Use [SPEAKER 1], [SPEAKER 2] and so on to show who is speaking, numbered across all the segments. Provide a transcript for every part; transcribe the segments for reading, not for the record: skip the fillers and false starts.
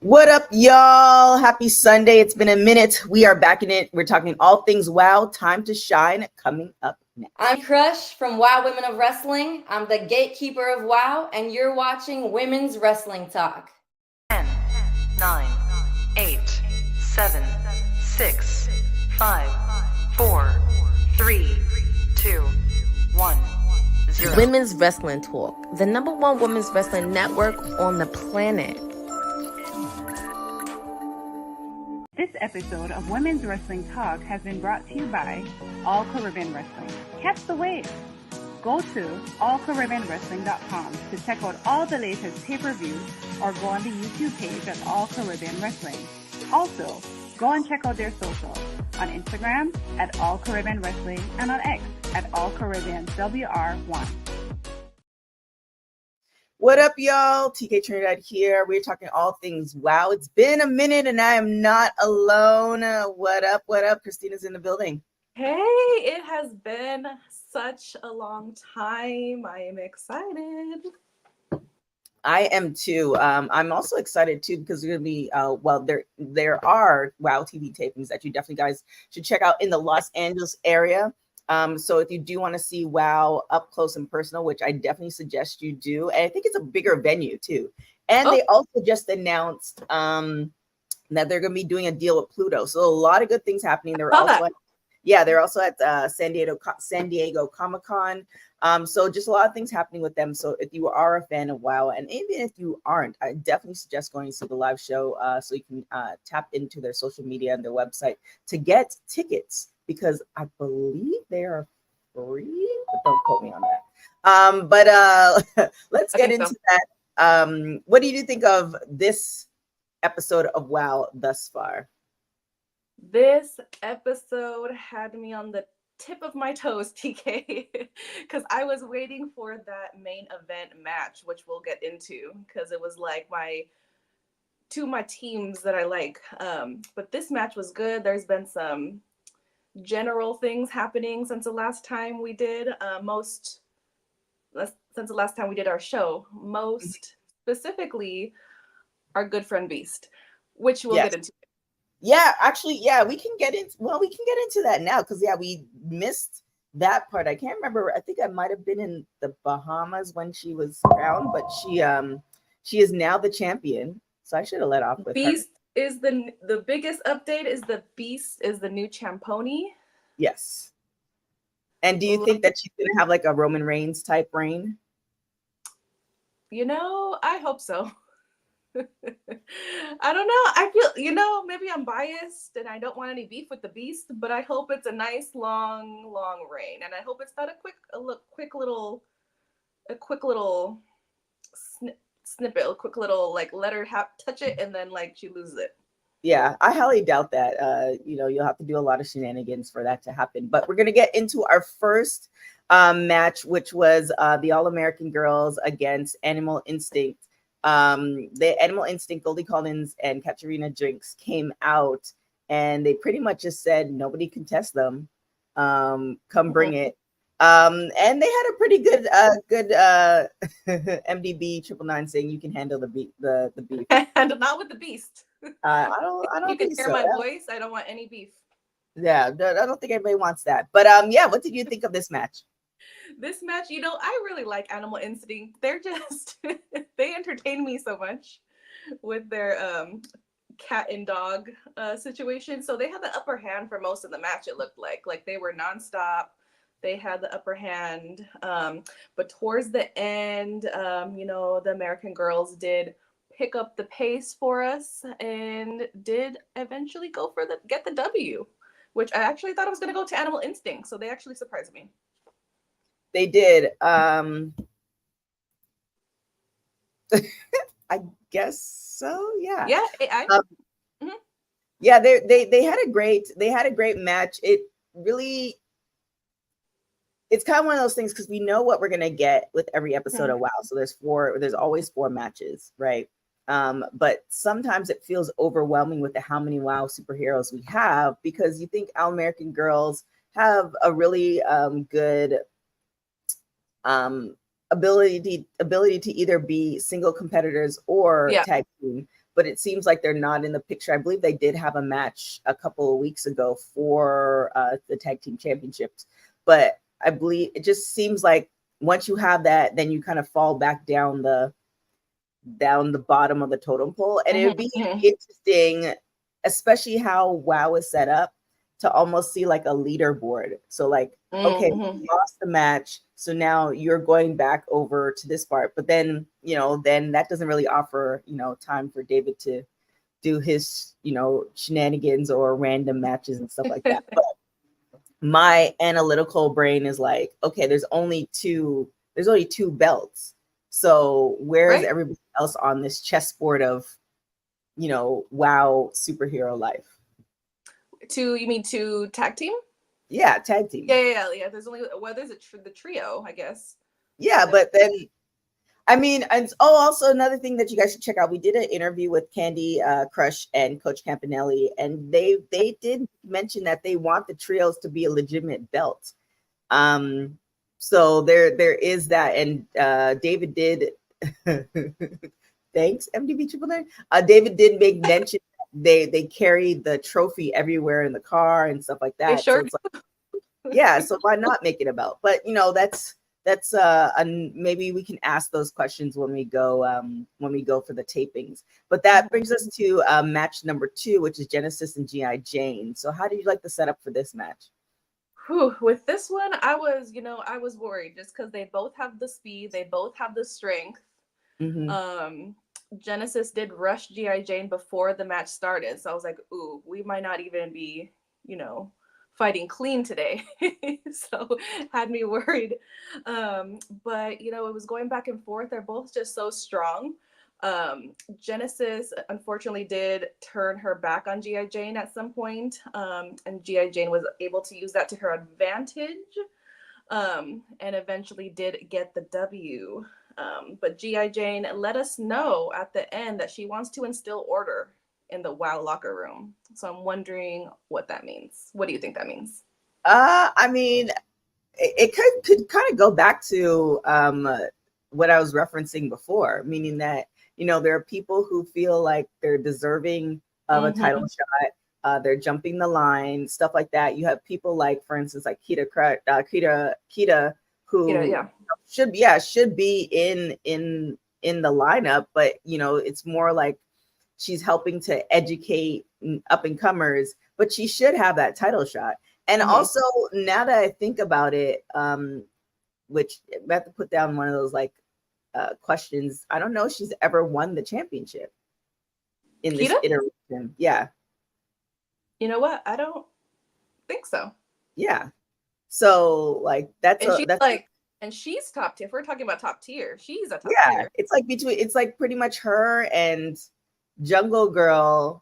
[SPEAKER 1] What up, y'all? Happy Sunday. It's been a minute. We are back in it. We're talking all things WoW. Time to shine coming up next.
[SPEAKER 2] I'm Crush from WoW Women of Wrestling. I'm the gatekeeper of WoW, and you're watching Women's Wrestling Talk.
[SPEAKER 3] 10, 9, 8, 7, 6, 5, 4, 3, 2, 1, 0.
[SPEAKER 4] Women's Wrestling Talk, the #1 women's wrestling network on the planet.
[SPEAKER 5] This episode of Women's Wrestling Talk has been brought to you by All Caribbean Wrestling. Catch the wave! Go to allcaribbeanwrestling.com to check out all the latest pay-per-views or go on the YouTube page at All Caribbean Wrestling. Also, go and check out their socials on Instagram at All Caribbean Wrestling and on X at All Caribbean WR1.
[SPEAKER 1] What up, y'all? TK Trinidad here. We're talking all things WoW. It's been a minute and I am not alone. What up? What up? Christina's in the building.
[SPEAKER 6] Hey, it has been such a long time. I am excited.
[SPEAKER 1] I am too. I'm also excited too because there's gonna be there are WoW TV tapings that you definitely guys should check out in the Los Angeles area. So if you do want to see WoW up close and personal, which I definitely suggest you do, and I think it's a bigger venue too. And they also just announced that they're going to be doing a deal with Pluto. So a lot of good things happening. They're also at San Diego Comic-Con. So just a lot of things happening with them. So if you are a fan of WoW, and even if you aren't, I definitely suggest going to see the live show so you can tap into their social media and their website to get tickets, because I believe they are free, but don't quote me on that. Let's get into that. What do you think of this episode of WoW thus far?
[SPEAKER 6] This episode had me on the tip of my toes, TK, because I was waiting for that main event match, which we'll get into, because it was like two of my teams that I like. But this match was good. There's been some general things happening since the last time we did since the last time we did our show, most specifically our good friend Beast, which we'll get into.
[SPEAKER 1] We can get into that now, because we missed that part. I can't remember. I think I might have been in the Bahamas when she was crowned, but she is now the champion, so I should have let off with
[SPEAKER 6] Beast
[SPEAKER 1] her.
[SPEAKER 6] Is the biggest update is the Beast is the new Champoni.
[SPEAKER 1] Yes. And do you think that she's gonna have like a Roman Reigns type reign?
[SPEAKER 6] I hope so. I don't know. I feel, maybe I'm biased and I don't want any beef with the Beast, but I hope it's a nice long reign, and I hope it's not a quick little snippet, a quick little like let her touch it and then like she loses it.
[SPEAKER 1] Yeah, I highly doubt that. You'll have to do a lot of shenanigans for that to happen. But we're gonna get into our first match, which was the All-American Girls against Animal Instinct. The Animal Instinct, Goldie Collins and Katarina Jinx came out, and they pretty much just said nobody can test them. Come bring it. And they had a pretty good MDB 999 saying you can handle the beef.
[SPEAKER 6] And not with the Beast.
[SPEAKER 1] I don't.
[SPEAKER 6] You can hear my voice. I don't want any beef.
[SPEAKER 1] Yeah, I don't think anybody wants that. But what did you think of this match?
[SPEAKER 6] This match, I really like Animal Instinct. They're just they entertain me so much with their cat and dog situation. So they had the upper hand for most of the match. It looked like they were nonstop. They had the upper hand. But towards the end, the American Girls did pick up the pace for us and did eventually get the W, which I actually thought I was going to go to Animal Instinct. So they actually surprised me.
[SPEAKER 1] They did. I guess so. Yeah.
[SPEAKER 6] Yeah.
[SPEAKER 1] Yeah. They had a great match. It's kind of one of those things, because we know what we're gonna get with every episode of WoW. So there's always 4 matches, right? But sometimes it feels overwhelming with how many WoW superheroes we have, because you think All American Girls have a really good ability to either be single competitors or tag team. but it seems like they're not in the picture. I believe they did have a match a couple of weeks ago for the tag team championships, but I believe it just seems like once you have that, then you kind of fall back down the bottom of the totem pole. And it would be interesting, especially how WoW is set up, to almost see like a leaderboard. So like, okay, you lost the match, so now you're going back over to this part. But then, then that doesn't really offer, time for David to do his, shenanigans or random matches and stuff like that. But my analytical brain is like, okay, there's only two belts. So where is everybody else on this chessboard of, WoW superhero life?
[SPEAKER 6] You mean to tag team?
[SPEAKER 1] Yeah, tag team.
[SPEAKER 6] Yeah. There's only there's the trio, I guess.
[SPEAKER 1] Yeah, but then I mean, and also another thing that you guys should check out. We did an interview with Candy Crush and Coach Campanelli, and they did mention that they want the trios to be a legitimate belt. So there is that, and David did. Thanks, MDB Triple Nine. David did make mention they carry the trophy everywhere in the car and stuff like that.
[SPEAKER 6] Sure.
[SPEAKER 1] So it's like, yeah, so why not make it a belt? But that's maybe we can ask those questions when we go for the tapings. But that brings us to match number 2, which is Genesis and G.I. Jane. So how do you like the setup for this match?
[SPEAKER 6] With this one, I was worried just because they both have the speed, they both have the strength. Genesis did rush G.I. Jane before the match started, so I was like, ooh, we might not even be, fighting clean today. So had me worried. But it was going back and forth. They're both just so strong. Genesis unfortunately did turn her back on G.I. Jane at some point, and G.I. Jane was able to use that to her advantage, and eventually did get the W. But G.I. Jane let us know at the end that she wants to instill order in the WoW locker room. So I'm wondering what that means. What do you think that means?
[SPEAKER 1] I mean, it could kind of go back to what I was referencing before, meaning that, there are people who feel like they're deserving of a title shot. They're jumping the line, stuff like that. You have people like, for instance, like Kita, who should be in the lineup, but it's more like she's helping to educate up and comers, but she should have that title shot. And also, now that I think about it, which I have to put down one of those like questions, I don't know if she's ever won the championship in this iteration. Yeah.
[SPEAKER 6] You know what? I don't think so.
[SPEAKER 1] Yeah. So like
[SPEAKER 6] and she's top tier. If we're talking about top tier, she's a top tier.
[SPEAKER 1] It's like pretty much her and Jungle Girl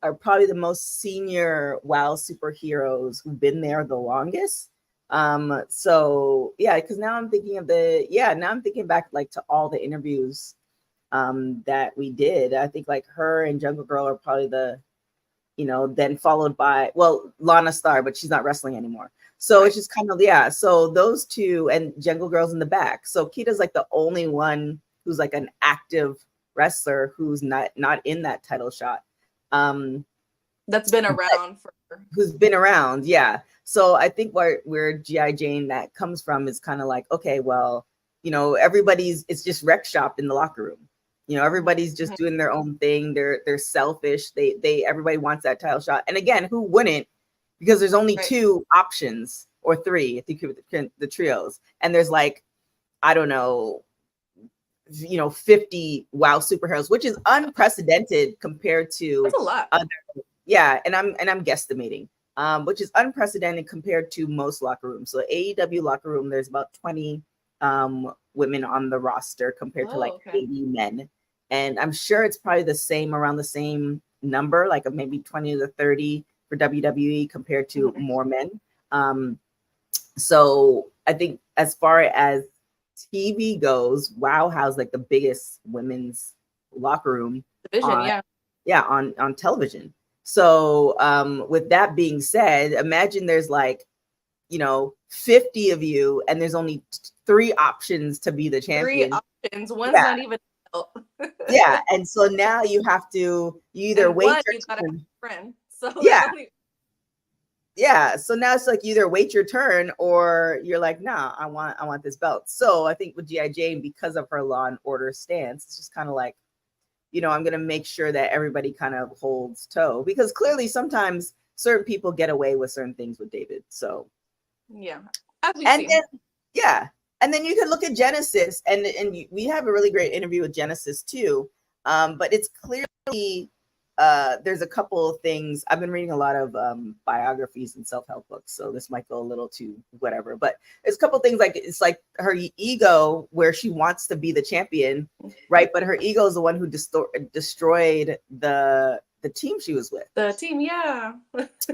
[SPEAKER 1] are probably the most senior WoW superheroes who've been there the longest. So yeah, because now I'm thinking back like to all the interviews that we did. I think like her and Jungle Girl are probably the, then followed by, Lana Star, but she's not wrestling anymore. So it's just kind of, so those two, and Jungle Girl's in the back. So Kita's like the only one who's like an active wrestler who's not in that title shot.
[SPEAKER 6] That's been around
[SPEAKER 1] who's been around. Yeah. So I think where G.I. Jane that comes from is kind of like, okay, well, it's just wreck shop in the locker room. Everybody's just doing their own thing. They're selfish. Everybody wants that title shot. And again, who wouldn't? Because there's only 2 options, or 3 if you could the trios. And there's like, I don't know, 50 WoW superheroes, which is unprecedented compared to
[SPEAKER 6] That's a lot.
[SPEAKER 1] And I'm guesstimating, which is unprecedented compared to most locker rooms. So AEW locker room, there's about 20 women on the roster compared to 80 men. And I'm sure it's probably around the same number, like maybe 20 to 30 for WWE compared to more men. So I think as far as TV goes, WoW has like the biggest women's locker room
[SPEAKER 6] division,
[SPEAKER 1] on television. So with that being said, imagine there's like 50 of you, and there's only 3 options to be the champion.
[SPEAKER 6] 3 options. One's not even
[SPEAKER 1] Yeah, and so now you have to you either
[SPEAKER 6] And
[SPEAKER 1] wait
[SPEAKER 6] one,
[SPEAKER 1] your
[SPEAKER 6] you gotta have
[SPEAKER 1] turn.
[SPEAKER 6] a friend. So
[SPEAKER 1] Yeah.
[SPEAKER 6] there's only
[SPEAKER 1] Yeah, so now it's like you either wait your turn or you're like, nah, I want this belt. So I think with G.I. Jane, because of her law and order stance, it's just kind of like, I'm going to make sure that everybody kind of holds toe, because clearly sometimes certain people get away with certain things with David. So
[SPEAKER 6] yeah, as we've
[SPEAKER 1] and
[SPEAKER 6] seen.
[SPEAKER 1] then yeah, and then you can look at Genesis, and we have a really great interview with Genesis too. But it's clearly there's a couple of things. I've been reading a lot of biographies and self-help books, so this might go a little too whatever. But there's a couple of things, like it's like her ego, where she wants to be the champion, right? But her ego is the one who destroyed the team she was with.
[SPEAKER 6] The team, yeah.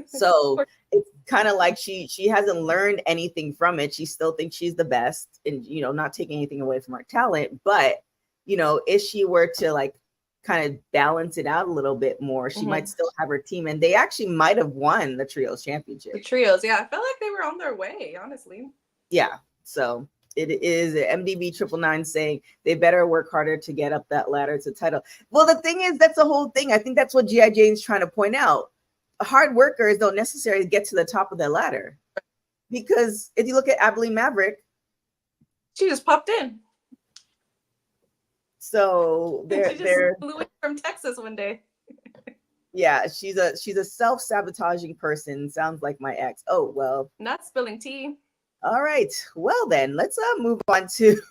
[SPEAKER 1] So it's kind of like she hasn't learned anything from it. She still thinks she's the best, and not taking anything away from her talent. But if she were to like kind of balance it out a little bit more, she might still have her team, and they actually might have won the trios championship.
[SPEAKER 6] The trios, yeah. I felt like they were on their way, honestly.
[SPEAKER 1] Yeah. So it is MDB 999 saying they better work harder to get up that ladder to title. Well, the thing is, that's the whole thing. I think that's what G.I. Jane's trying to point out. Hard workers don't necessarily get to the top of the ladder, because if you look at Abilene Maverick,
[SPEAKER 6] she just popped in.
[SPEAKER 1] So they're
[SPEAKER 6] flew in from Texas one day.
[SPEAKER 1] Yeah, she's a self-sabotaging person. Sounds like my ex. Oh well.
[SPEAKER 6] Not spilling tea.
[SPEAKER 1] All right. Well then, let's move on to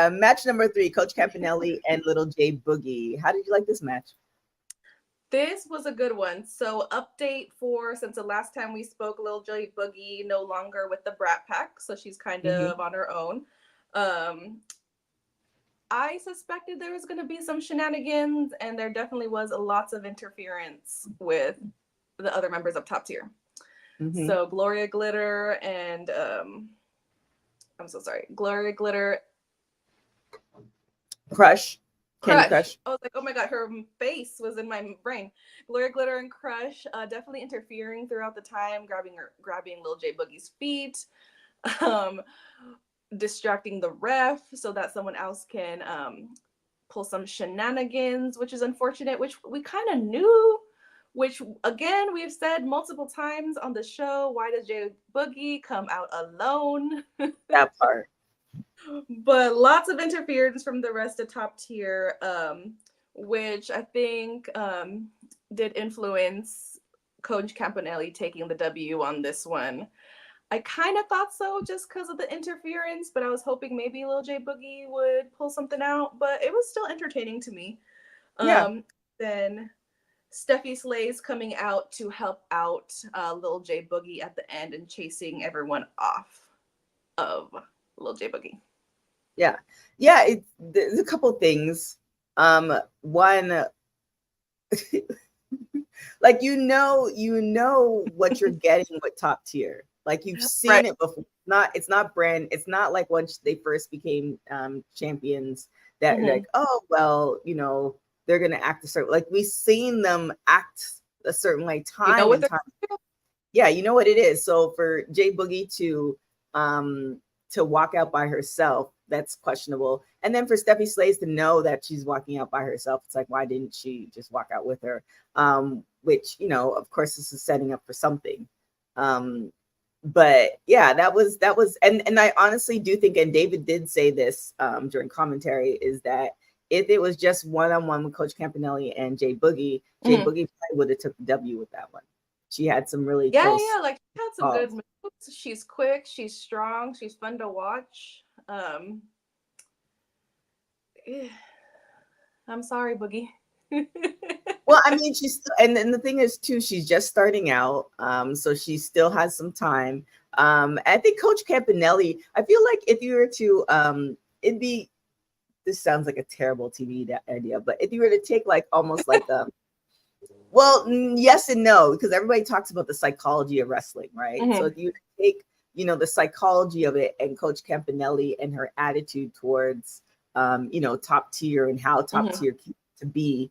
[SPEAKER 1] match number 3, Coach Campanelli and Lil J-Boogie. How did you like this match?
[SPEAKER 6] This was a good one. So update since the last time we spoke, Lil J-Boogie no longer with the Brat Pack, so she's kind of on her own. I suspected there was going to be some shenanigans, and there definitely was lots of interference with the other members of Top Tier. So Gloria Glitter and Gloria Glitter,
[SPEAKER 1] Crush. Candy Crush.
[SPEAKER 6] I was like, oh my god, her face was in my brain. Gloria Glitter and Crush definitely interfering throughout the time, grabbing Lil J-Boogie's feet, distracting the ref so that someone else can pull some shenanigans, which is unfortunate, which we kind of knew, which again, we've said multiple times on the show, why does J-Boogie come out alone?
[SPEAKER 1] That part.
[SPEAKER 6] But lots of interference from the rest of Top Tier, which I think did influence Coach Campanelli taking the W on this one. I kind of thought so just because of the interference, but I was hoping maybe Lil J-Boogie would pull something out, but it was still entertaining to me. Then Steffi Slays coming out to help out Lil J-Boogie at the end and chasing everyone off of Lil J-Boogie.
[SPEAKER 1] Yeah, there's a couple things. One, like what you're getting with Top Tier. Like you've seen it before. It's not like once they first became champions that like, oh well, they're gonna act a certain, like we've seen them act a certain way time and time. Yeah, you know what it is. So for J-Boogie to walk out by herself, that's questionable. And then for Steffi Slays to know that she's walking out by herself, it's like, why didn't she just walk out with her? Which, of course, this is setting up for something. But yeah, that was, and I honestly do think, and David did say this during commentary, is that if it was just one-on-one with Coach Campanelli and J-Boogie, J-Boogie probably would have took the W with that one. She had some really close
[SPEAKER 6] like she had some good moves. She's quick, she's strong, she's fun to watch. I'm sorry, Boogie.
[SPEAKER 1] Well, I mean, she's and the thing is too, she's just starting out, so she still has some time. I think Coach Campanelli, I feel like if you were to this sounds like a terrible TV idea, but if you were to take like almost like well, yes and no, because everybody talks about the psychology of wrestling, right? So if you take the psychology of it, and Coach Campanelli and her attitude towards Top Tier and how Top Tier came to be,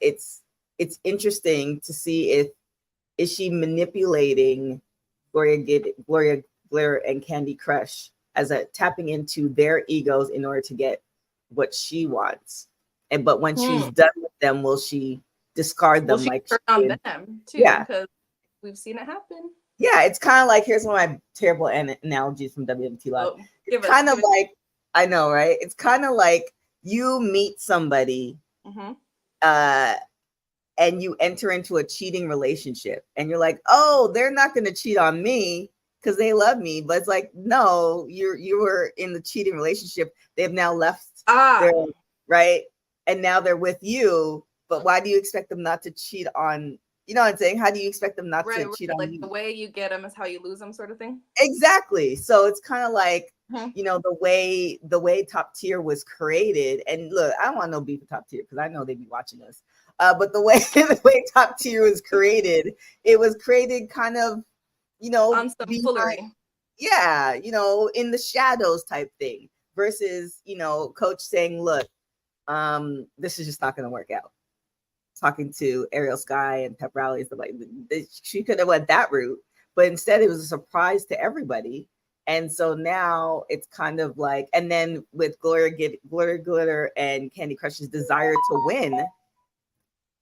[SPEAKER 1] it's interesting to see is she manipulating Gloria Glitter and Candy Crush as tapping into their egos in order to get what she wants. But when she's done with them, will she discard them?
[SPEAKER 6] She
[SPEAKER 1] Like
[SPEAKER 6] turn on them too,
[SPEAKER 1] Yeah.
[SPEAKER 6] because we've seen it happen.
[SPEAKER 1] Yeah, it's kind of like, here's one of my terrible analogies from WWT Live.
[SPEAKER 6] Oh,
[SPEAKER 1] It's kind of like, I know, right? It's kind of like you meet somebody and you enter into a cheating relationship and you're like, oh, they're not going to cheat on me because they love me. But it's like, no, you were in the cheating relationship. They've now left right? And now they're with you. But why do you expect them not to cheat on, you know what I'm saying? How do you expect them not to cheat on
[SPEAKER 6] like
[SPEAKER 1] you?
[SPEAKER 6] The way you get them is how you lose them, sort of thing.
[SPEAKER 1] Exactly. So it's kind of like, you know, the way Top Tier was created. And look, I don't want no beef with Top Tier because I know they be watching us. But the way Top Tier was created, it was created kind of, you know,
[SPEAKER 6] on some foolery.
[SPEAKER 1] Yeah, you know, in the shadows type thing versus, you know, Coach saying, look, this is just not going to work out. Talking to Ariel Sky and Pep Rally and stuff like that. She could have went that route, but instead it was a surprise to everybody. And so now it's kind of like, and then with Glitter and Candy Crush's desire to win,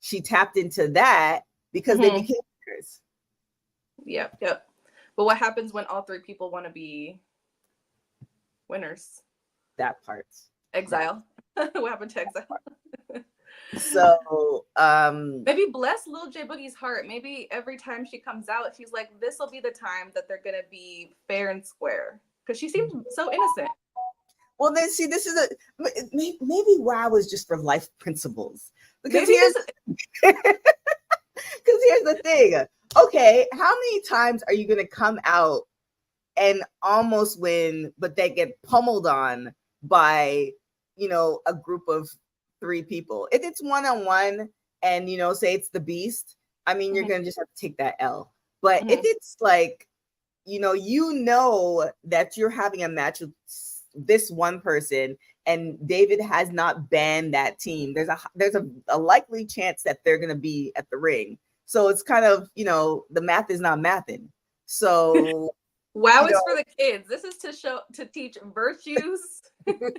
[SPEAKER 1] she tapped into that because they became winners.
[SPEAKER 6] Yep. But what happens when all three people want to be winners?
[SPEAKER 1] That part.
[SPEAKER 6] Exile. What happened to exile?
[SPEAKER 1] So
[SPEAKER 6] maybe bless Lil J-Boogie's heart. Maybe every time she comes out, she's like, this will be the time that they're gonna be fair and square. Because she seems so innocent.
[SPEAKER 1] Well, then see, this is maybe WoW was just for life principles. Because here's the thing. Okay, how many times are you gonna come out and almost win, but they get pummeled on by, you know, a group of 3 people? If it's one-on-one and, you know, say it's the Beast, I mean, you're gonna just have to take that L. But if it's like, you know that you're having a match with this one person and David has not banned that team, there's a likely chance that they're gonna be at the ring. So it's kind of, you know, the math is not mathing. So
[SPEAKER 6] WoW is for the kids. This is to teach virtues to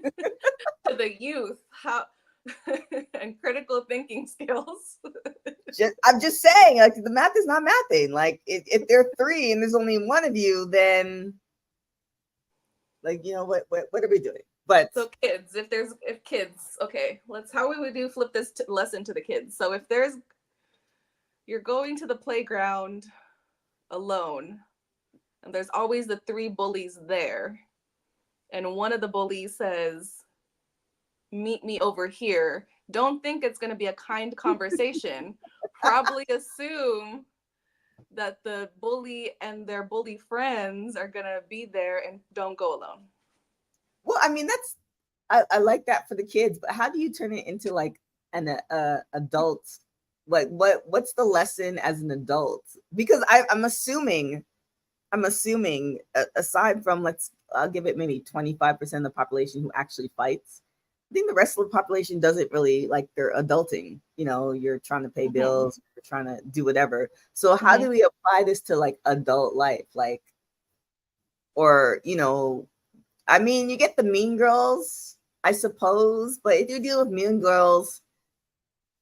[SPEAKER 6] the youth, how and critical thinking skills.
[SPEAKER 1] I'm just saying, like, the math is not mathing. Like, if there are 3 and there's only one of you, then, like, you know, what are we doing? But
[SPEAKER 6] so kids, if kids, okay, how would we flip this lesson to the kids? So if you're going to the playground alone, and there's always the 3 bullies there, and one of the bullies says, meet me over here, don't think it's going to be a kind conversation. Probably assume that the bully and their bully friends are going to be there, and don't go alone.
[SPEAKER 1] Well, I mean, I like that for the kids, but how do you turn it into like an adult? Like, what's the lesson as an adult? Because I'm assuming aside from, I'll give it maybe 25% of the population who actually fights, I think the rest of the population doesn't really, like, they're adulting. You know, you're trying to pay bills, you're trying to do whatever. So how do we apply this to, like, adult life? Like, or, you know, I mean, you get the mean girls, I suppose, but if you deal with mean girls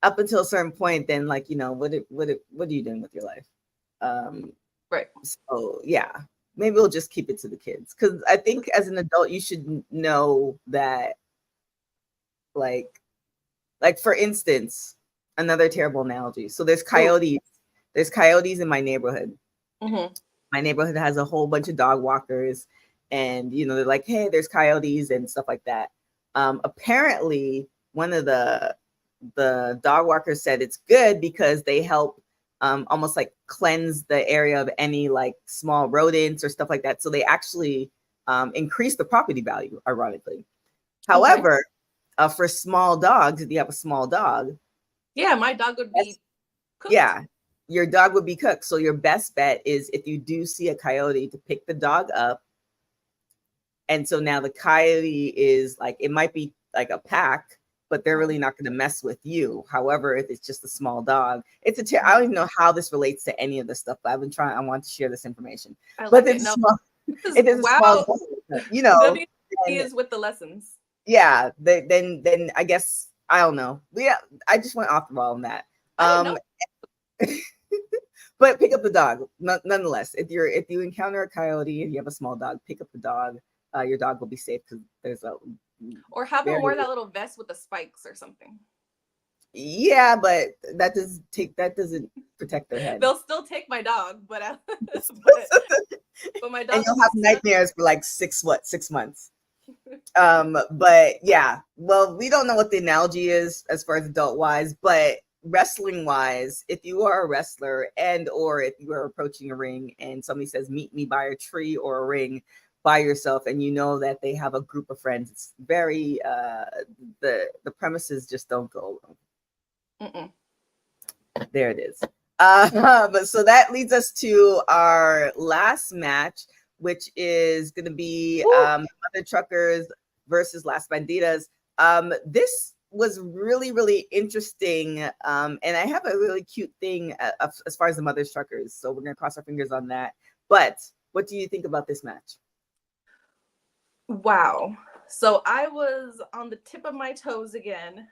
[SPEAKER 1] up until a certain point, then, like, you know, what are you doing with your life?
[SPEAKER 6] Right.
[SPEAKER 1] So yeah, maybe we'll just keep it to the kids, because I think as an adult you should know that, like for instance, another terrible analogy. So there's coyotes. There's coyotes in my neighborhood. My neighborhood has a whole bunch of dog walkers, and, you know, they're like, hey, there's coyotes and stuff like that. Apparently, one of the dog walkers said it's good because they help almost like cleanse the area of any, like, small rodents or stuff like that. So they actually increase the property value, ironically. However, for small dogs, if you have a small dog,
[SPEAKER 6] my dog would be cooked.
[SPEAKER 1] Yeah, your dog would be cooked. So your best bet is, if you do see a coyote, to pick the dog up. And so now the coyote is like, it might be like a pack, but they're really not going to mess with you. However, if it's just a small dog, I don't even know how this relates to any of this stuff, but I want to share this information. But it's small, it is a small dog, you know.
[SPEAKER 6] WWT is with the lessons.
[SPEAKER 1] yeah, then I guess I don't know. Yeah, I just went off the wall on that.
[SPEAKER 6] I didn't know.
[SPEAKER 1] But pick up the dog. Nonetheless, if you encounter a coyote and you have a small dog, pick up the dog. Your dog will be safe because there's a
[SPEAKER 6] Or have them wear that little vest with the spikes or something.
[SPEAKER 1] yeah, but that doesn't protect their head.
[SPEAKER 6] They'll still take my dog, but my dog.
[SPEAKER 1] And you'll have nightmares for like 6 months. But yeah, well, we don't know what the analogy is as far as adult wise, but wrestling wise, if you are a wrestler and or if you are approaching a ring and somebody says meet me by a tree or a ring by yourself, and you know that they have a group of friends, it's very the premises just don't go along. There it is. But so that leads us to our last match, which is going to be Mother Truckers versus Las Bandidas. This was really, really interesting. And I have a really cute thing as far as the Mother Truckers. So we're going to cross our fingers on that. But what do you think about this match?
[SPEAKER 6] Wow. So I was on the tip of my toes again.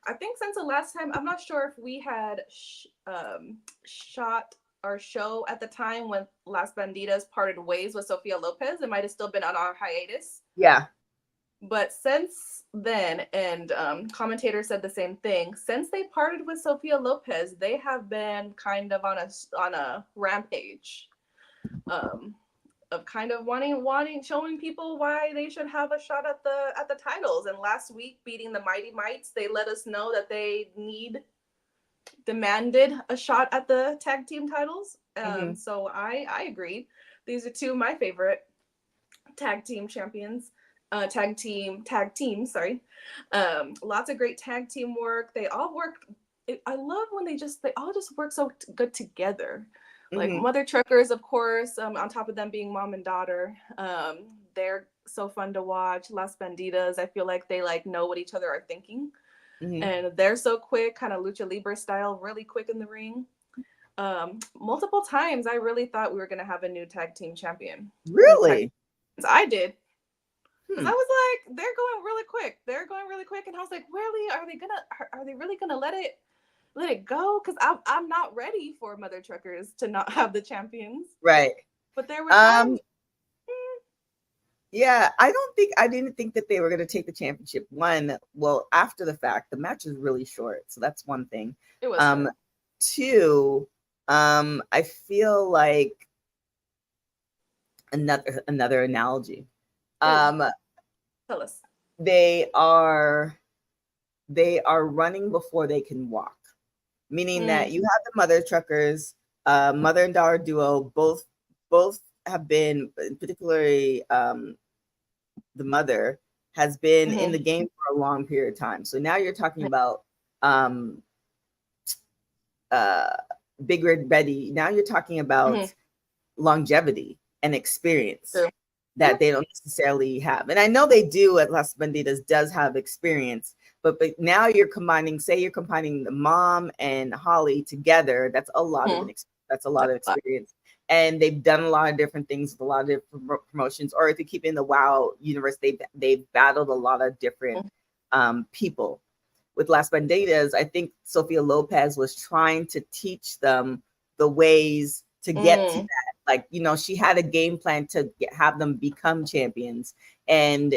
[SPEAKER 6] I think since the last time, I'm not sure if we had shot our show at the time when Las Bandidas parted ways with Sofia Lopez. It might have still been on our hiatus.
[SPEAKER 1] Yeah.
[SPEAKER 6] But since then, and commentators said the same thing, since they parted with Sofia Lopez, they have been kind of on a rampage of kind of wanting showing people why they should have a shot at the titles. And last week, beating the Mighty Mites, they let us know that they demanded a shot at the tag team titles. So I agreed. These are two of my favorite tag team champions. Tag team, sorry. Lots of great tag team work. They all work. I love when they all just work so good together. Like Mother Truckers, of course, on top of them being mom and daughter. They're so fun to watch. Las Bandidas, I feel like they know what each other are thinking. And they're so quick, kind of lucha libre style, really quick in the ring. Multiple times, I really thought we were going to have a new tag team champion.
[SPEAKER 1] Really?
[SPEAKER 6] I did. Because I was like, they're going really quick. And I was like, really? Are they really gonna let it go? Because I'm not ready for Mother Truckers to not have the champions.
[SPEAKER 1] Right.
[SPEAKER 6] But there were times.
[SPEAKER 1] Yeah, I didn't think that they were gonna take the championship. Well, after the fact, the match is really short. So that's one thing.
[SPEAKER 6] It was
[SPEAKER 1] two, I feel like another analogy.
[SPEAKER 6] Tell us.
[SPEAKER 1] They are running before they can walk, meaning that you have the Mother Truckers, mother and daughter duo. Both have been, particularly the mother has been in the game for a long period of time. So now you're talking about Big Red Betty. Now you're talking about longevity and experience. True. That they don't necessarily have. And I know they do at Las Bandidas does have experience, but now you're combining the mom and Holly together. That's a lot of experience. And they've done a lot of different things with a lot of different promotions. Or if you keep in the WoW universe, they've battled a lot of different people. With Las Bandidas, I think Sofia Lopez was trying to teach them the ways to get to that. Like, she had a game plan to have them become champions, and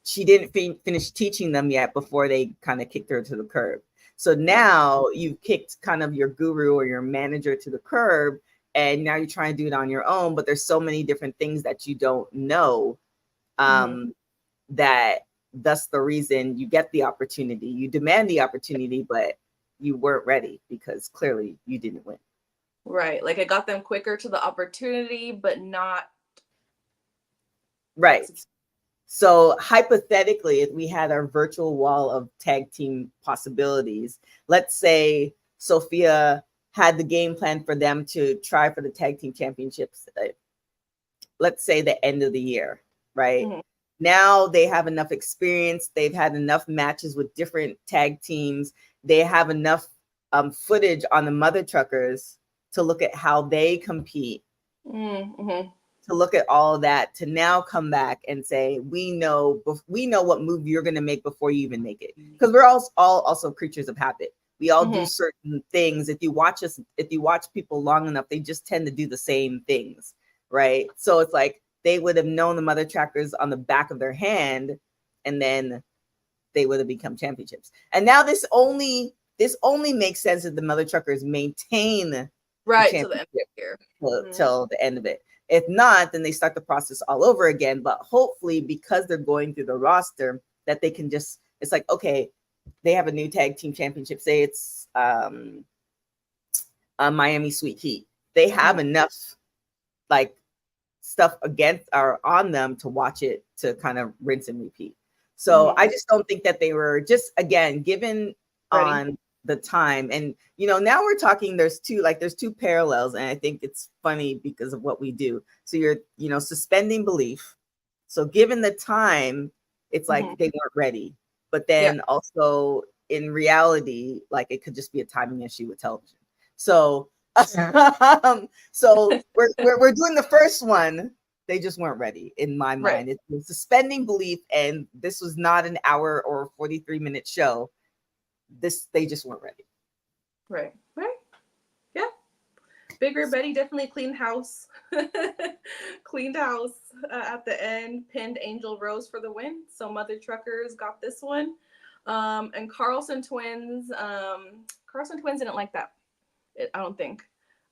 [SPEAKER 1] she didn't finish teaching them yet before they kind of kicked her to the curb. So now you've kicked kind of your guru or your manager to the curb, and now you're trying to do it on your own, but there's so many different things that you don't know, that that's the reason you get the opportunity. You demand the opportunity, but you weren't ready because clearly you didn't win.
[SPEAKER 6] Right. Like it got them quicker to the opportunity, but not.
[SPEAKER 1] Right. So hypothetically, if we had our virtual wall of tag team possibilities, let's say Sofia had the game plan for them to try for the tag team championships, let's say the end of the year, right? Now they have enough experience. They've had enough matches with different tag teams. They have enough footage on the Mother Truckers to look at how they compete. to look at all of that, to now come back and say, we know what move you're going to make before you even make it. Because we're all also creatures of habit. We all do certain things. If you watch people long enough, they just tend to do the same things, right? So it's like they would have known the mother trackers on the back of their hand, and then they would have become championships. And now this only makes sense if the mother truckers maintain
[SPEAKER 6] right till the end of the year,
[SPEAKER 1] till the end of it. If not, then they start the process all over again. But hopefully, because they're going through the roster, that they can just, it's like, okay, they have a new tag team championship. Say it's Miami Sweet Heat. They have enough like stuff against or on them to watch it, to kind of rinse and repeat. So I just don't think that they were, just again, given on the time. And now we're talking, there's two parallels, and I think it's funny because of what we do. So you're suspending belief. So given the time, it's like they weren't ready. But then also in reality, like it could just be a timing issue with television. So so we're doing the first one. They just weren't ready in my mind. It's suspending belief, and this was not an hour or 43-minute show. They just weren't ready.
[SPEAKER 6] Right. Yeah. Bigger Betty definitely cleaned house. Cleaned house at the end, pinned Angel Rose for the win. So Mother Truckers got this one. And Carlson Twins didn't like that. I don't think.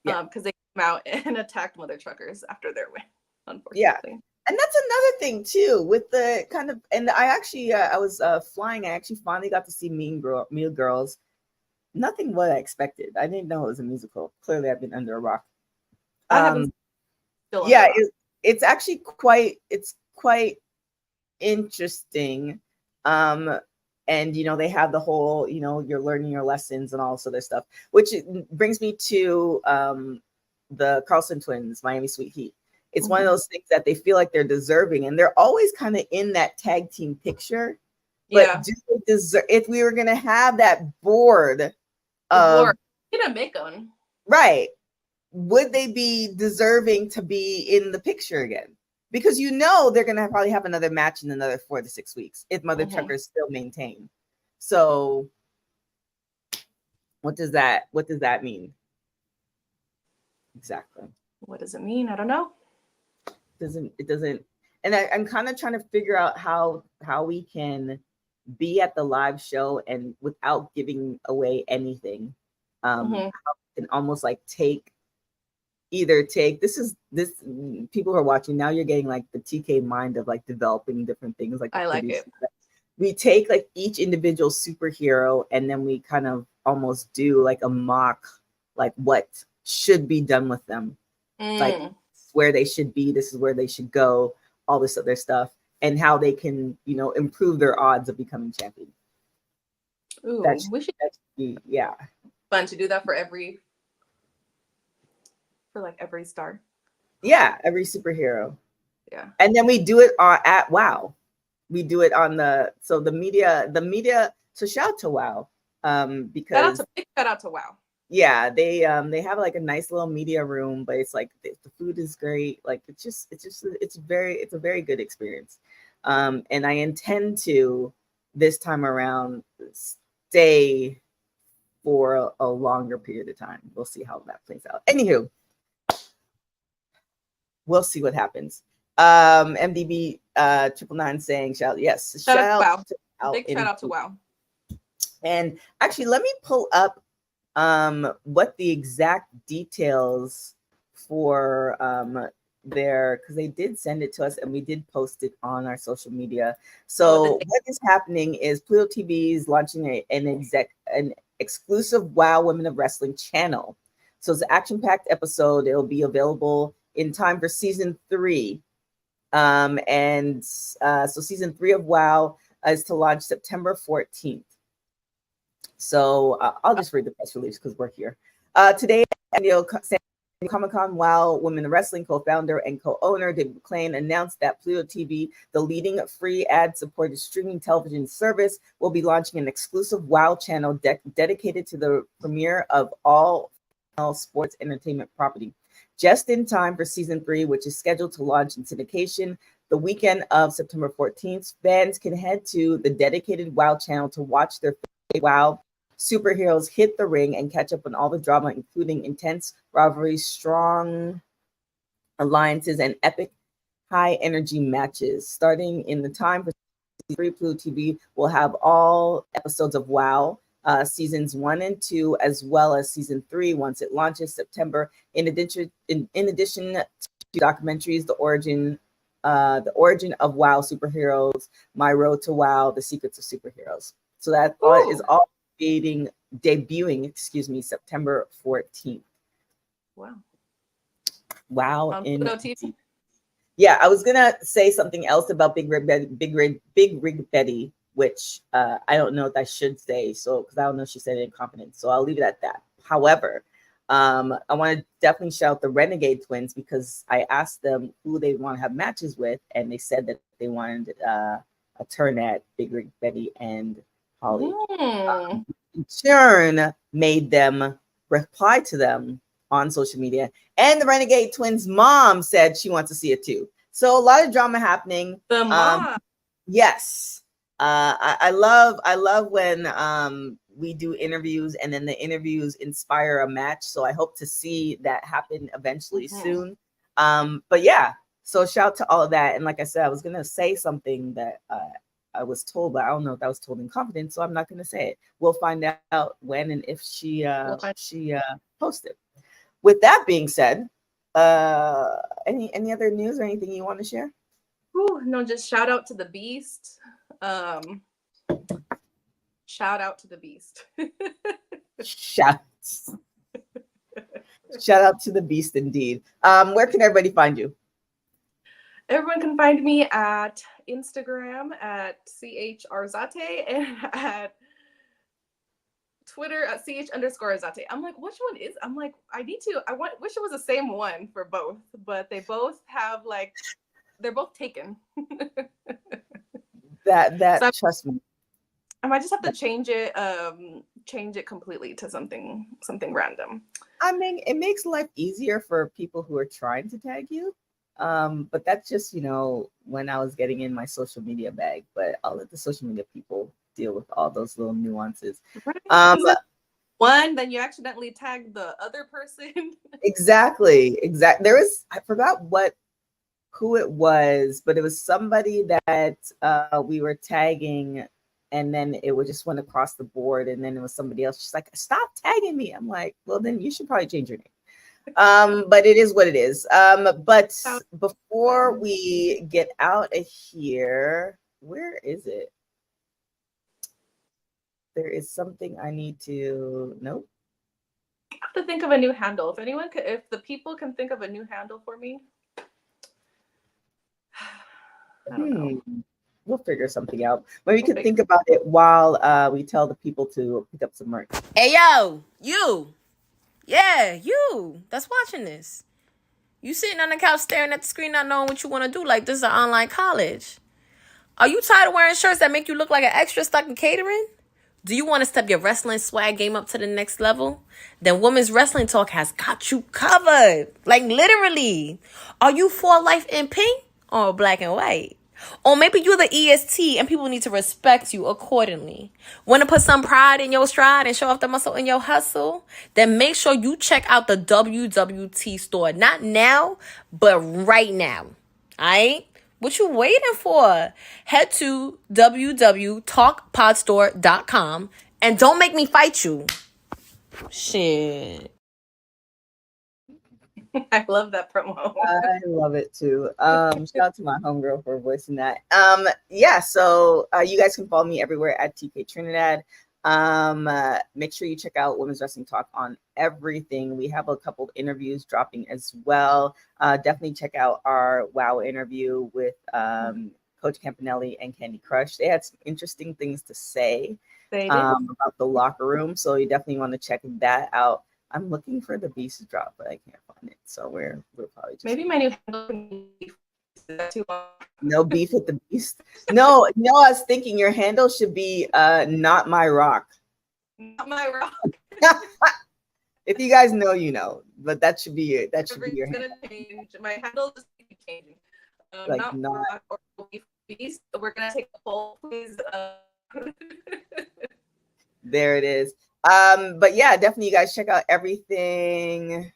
[SPEAKER 6] Because they came out and attacked Mother Truckers after their win, unfortunately.
[SPEAKER 1] Yeah. And that's another thing too, with the kind of, and I actually, I was flying. I actually finally got to see Mean Girls. Nothing what I expected. I didn't know it was a musical. Clearly, I've been under a rock.
[SPEAKER 6] I haven't.
[SPEAKER 1] It's actually quite interesting. And they have the whole, you're learning your lessons and all this other stuff, which brings me to the Carlson Twins, Miami Sweet Heat. It's one of those things that they feel like they're deserving, and they're always kind of in that tag team picture. But do they deserve? If we were gonna have that board,
[SPEAKER 6] you didn't make them
[SPEAKER 1] right? Would they be deserving to be in the picture again? Because they're gonna probably have another match in another 4 to 6 weeks if Mother Truckers still maintain. So, what does that mean? Exactly.
[SPEAKER 6] What does it mean? I don't know.
[SPEAKER 1] It doesn't, and I'm kind of trying to figure out how we can be at the live show and without giving away anything, how we can almost like take this people who are watching now, you're getting like the TK mind of like developing different things. Like
[SPEAKER 6] I like it.
[SPEAKER 1] We take like each individual superhero, and then we kind of almost do like a mock, like what should be done with them, like where they should be, this is where they should go, all this other stuff, and how they can, improve their odds of becoming champion.
[SPEAKER 6] Ooh, we should
[SPEAKER 1] be
[SPEAKER 6] fun to do that for every star. Yeah,
[SPEAKER 1] every superhero.
[SPEAKER 6] Yeah.
[SPEAKER 1] And then we do it at WoW. We do it on the media. So shout out to WoW. Because
[SPEAKER 6] big shout out to WoW.
[SPEAKER 1] Yeah, they have like a nice little media room, but it's like the food is great. Like it's a very good experience. And I intend to this time around stay for a longer period of time. We'll see how that plays out. Anywho, we'll see what happens. MDB 999 saying shout out to WoW.
[SPEAKER 6] Big shout out to WoW.
[SPEAKER 1] And actually, let me pull up what the exact details for because they did send it to us and we did post it on our social media. So what is happening is Pluto TV is launching an exclusive WoW Women of Wrestling channel. So it's an action-packed episode. It'll be available in time for season 3. So season 3 of WoW is to launch September 14th. So I'll just read the press release because we're here. Today, Comic-Con WoW Women in Wrestling co-founder and co-owner David McClain announced that Pluto TV, the leading free ad-supported streaming television service, will be launching an exclusive WoW channel dedicated to the premiere of all sports entertainment property. just in time for season 3, which is scheduled to launch in syndication the weekend of September 14th. Fans can head to the dedicated WoW channel to watch their favorite WoW superheroes hit the ring and catch up on all the drama, including intense rivalries, strong alliances, and epic high energy matches. Starting in the time for season 3, Pluto TV will have all episodes of WoW, seasons 1 and 2, as well as season 3 once it launches September. In addition to documentaries, the origin of WoW superheroes, My Road to WoW, The Secrets of Superheroes. So that is all debuting, September 14th.
[SPEAKER 6] Wow.
[SPEAKER 1] Wow.
[SPEAKER 6] On Pluto TV.
[SPEAKER 1] Yeah, I was gonna say something else about Big Rig Betty, which I don't know if I should say, so because I don't know if she said it in confidence, so I'll leave it at that. However, I want to definitely shout the Renegade Twins because I asked them who they want to have matches with, and they said that they wanted a turn at Big Rig Betty and Holly. Churn made them reply to them on social media, and the Renegade Twins' mom said she wants to see it too. So a lot of drama happening.
[SPEAKER 6] The mom,
[SPEAKER 1] yes. I love when we do interviews and then the interviews inspire a match. So I hope to see that happen eventually soon. But yeah, so shout out to all of that. And like I said, I was gonna say something that I was told, but I don't know if that was told in confidence, so I'm not gonna say it. We'll find out when and if she posted. With that being said, any other news or anything you want to share?
[SPEAKER 6] No, just shout out to the Beast. Shout out to the Beast.
[SPEAKER 1] Shout out to the Beast indeed. Where can everybody find you?
[SPEAKER 6] Everyone can find me at Instagram at CHRzate and at Twitter at CH_Azate. I'm like, which one is? I'm like, wish it was the same one for both, but they both have they're both taken.
[SPEAKER 1] So trust me.
[SPEAKER 6] I might just have to change it completely to something random.
[SPEAKER 1] I mean, it makes life easier for people who are trying to tag you. But that's just, when I was getting in my social media bag, but I'll let the social media people deal with all those little nuances.
[SPEAKER 6] Right. One, then you accidentally tag the other person. Exactly.
[SPEAKER 1] I forgot who it was, but it was somebody that we were tagging, and then it would just went across the board, and then it was somebody else. She's like, stop tagging me. I'm like, well, then you should probably change your name. But it is what it is. But before we get out of here, where is it? There is something I need to nope.
[SPEAKER 6] I have to think of a new handle. If the people can think of a new handle for me. I don't know.
[SPEAKER 1] We'll figure something out. Maybe we can think about it while we tell the people to pick up some merch.
[SPEAKER 4] Hey, yo, you. Yeah, you that's watching this. You sitting on the couch staring at the screen not knowing what you want to do like this is an online college. Are you tired of wearing shirts that make you look like an extra stuck in catering? Do you want to step your wrestling swag game up to the next level? Then Women's Wrestling Talk has got you covered. Like literally. Are you for life in pink or black and white? Or maybe you're the EST and people need to respect you accordingly. Want to put some pride in your stride and show off the muscle in your hustle? Then make sure you check out the WWT store. Not now, but right now. Alright? What you waiting for? Head to wwtalkpodstore.com and don't make me fight you. Shit.
[SPEAKER 6] I love that promo.
[SPEAKER 1] I love it too. Shout out to my homegirl for voicing that. So you guys can follow me everywhere at TK Trinidad. Make sure you check out Women's Wrestling Talk on everything. We have a couple of interviews dropping as well. Definitely check out our WoW interview with Coach Campanelli and Candy Crush. They had some interesting things to say about the locker room, so you definitely want to check that out. I'm looking for the Beast drop, but I can't find it. So we're probably just
[SPEAKER 6] maybe my new handle can be too long.
[SPEAKER 1] No beef with the Beast. No, I was thinking your handle should be not my rock.
[SPEAKER 6] Not my rock.
[SPEAKER 1] If you guys know, you know. But that should be it. That should be your
[SPEAKER 6] It's
[SPEAKER 1] handle.
[SPEAKER 6] gonna change. My handle is changing.
[SPEAKER 1] Like
[SPEAKER 6] Not
[SPEAKER 1] not
[SPEAKER 6] rock or beast. We're gonna take a poll, please.
[SPEAKER 1] there it is. But yeah, definitely you guys check out everything.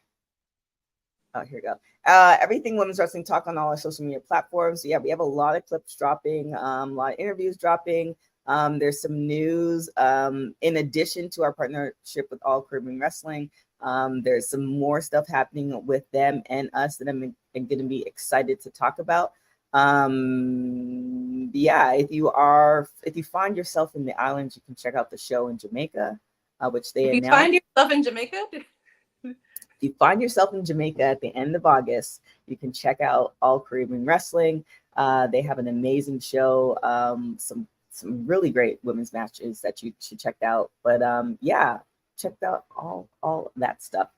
[SPEAKER 1] Oh, here we go. Everything Women's Wrestling Talk on all our social media platforms. So yeah, we have a lot of clips dropping, a lot of interviews dropping. There's some news. In addition to our partnership with All Caribbean Wrestling, there's some more stuff happening with them and us that I'm going to be excited to talk about. Yeah, if you find yourself in the islands, you can check out the show in Jamaica, which they
[SPEAKER 6] If you
[SPEAKER 1] announced.
[SPEAKER 6] find yourself in Jamaica,
[SPEAKER 1] If you find yourself in Jamaica at the end of August, you can check out All Caribbean Wrestling. They have an amazing show, some really great women's matches that you should check out. But yeah, checked out all that stuff.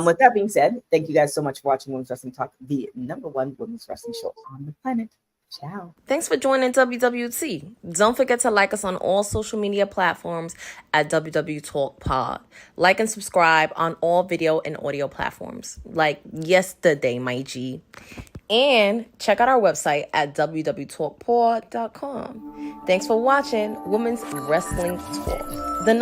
[SPEAKER 1] With that being said, thank you guys so much for watching Women's Wrestling Talk, the #1 women's wrestling show on the planet. Ciao.
[SPEAKER 4] Thanks for joining WWT. Don't forget to like us on all social media platforms at wwtalkpod. Like and subscribe on all video and audio platforms, like yesterday, my G. And check out our website at wwtalkpod.com. Thanks for watching Women's Wrestling Talk. The